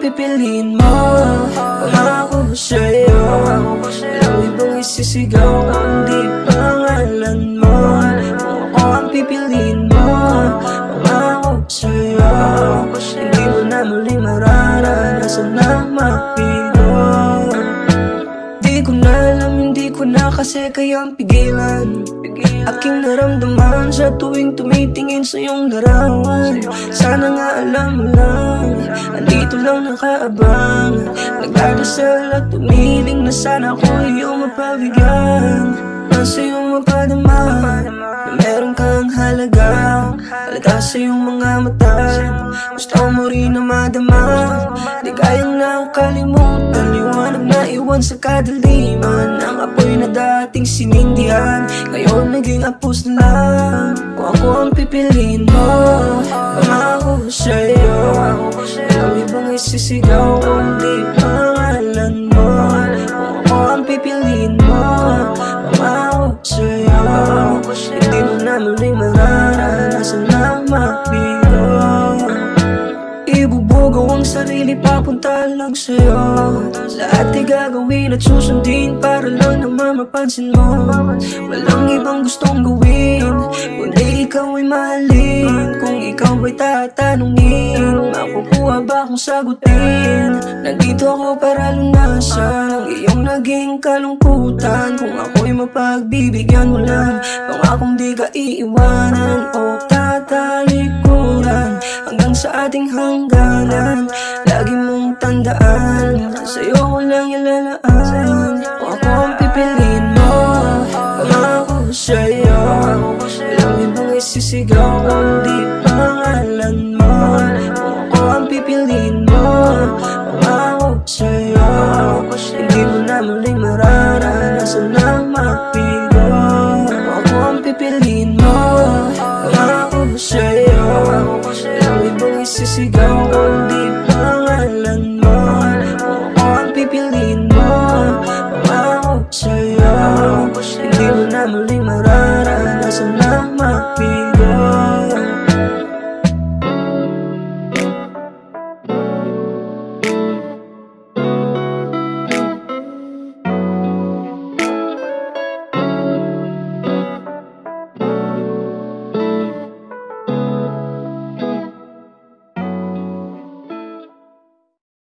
pipiliin mo, pangako ko sa'yo. Walang ibang isisigaw kundi pangalan mo. Kung ako ang pipiliin mo, pangako ko sa'yo. Hindi mo na muling mararanasan na mapigo. Di ko na alam, hindi ko na kasi kayang pigilan aking naramdaman sa tuwing tumitingin sa iyong larawan. Sana nga alam mo lang, andito lang nakaabang, nagdadasal at tumiling na sana ko iyong mapabigyan. Nasa iyong mapadama na meron kang halaga, halata sa iyong mga mata, gusto mo rin na madama. Di kayang nakalimutan, liwanag na iwan sa kadaliman. Ang apoy na dating sinindihan, ngayon naging apos na lang. Kung ako ang pipiliin mo, pangako ko sa'yo. Walang ibang isisigaw kundi pangalan mo. Kung ako ang pipiliin mo, pangako ko sa'yo. Hindi mo na muling mararanasan na mapigo. Ibubugaw ang sarili papunta lang sa'yo. Lahat ay gagawin at susundin para lang naman mapansin mo. Walang ibang gustong gawin kundi ikaw ay mahalin. Kung ikaw ay tatanungin, makukuha ba akong sagutin? Nandito ako para lunasan ang iyong naging kalungkutan. Kung ako'y mapagbibigyan mo lang, pangakong di ka iiwanan o tatalikuran hanggang sa ating hangganan. Lagi mong tandaan, sa'yo ko lang ilalaan. Kung ako ang pipiliin mo, pangako ko sa'yo. Walang ibang isisigaw kundi pangalan mo. Kung ako ang pipiliin mo, pangako ko sa'yo. Hindi mo na muling mararanasan na mapigo. Kung ako ang pipiliin mo, pangako ko sa'yo. Walang ibang isisigaw kundi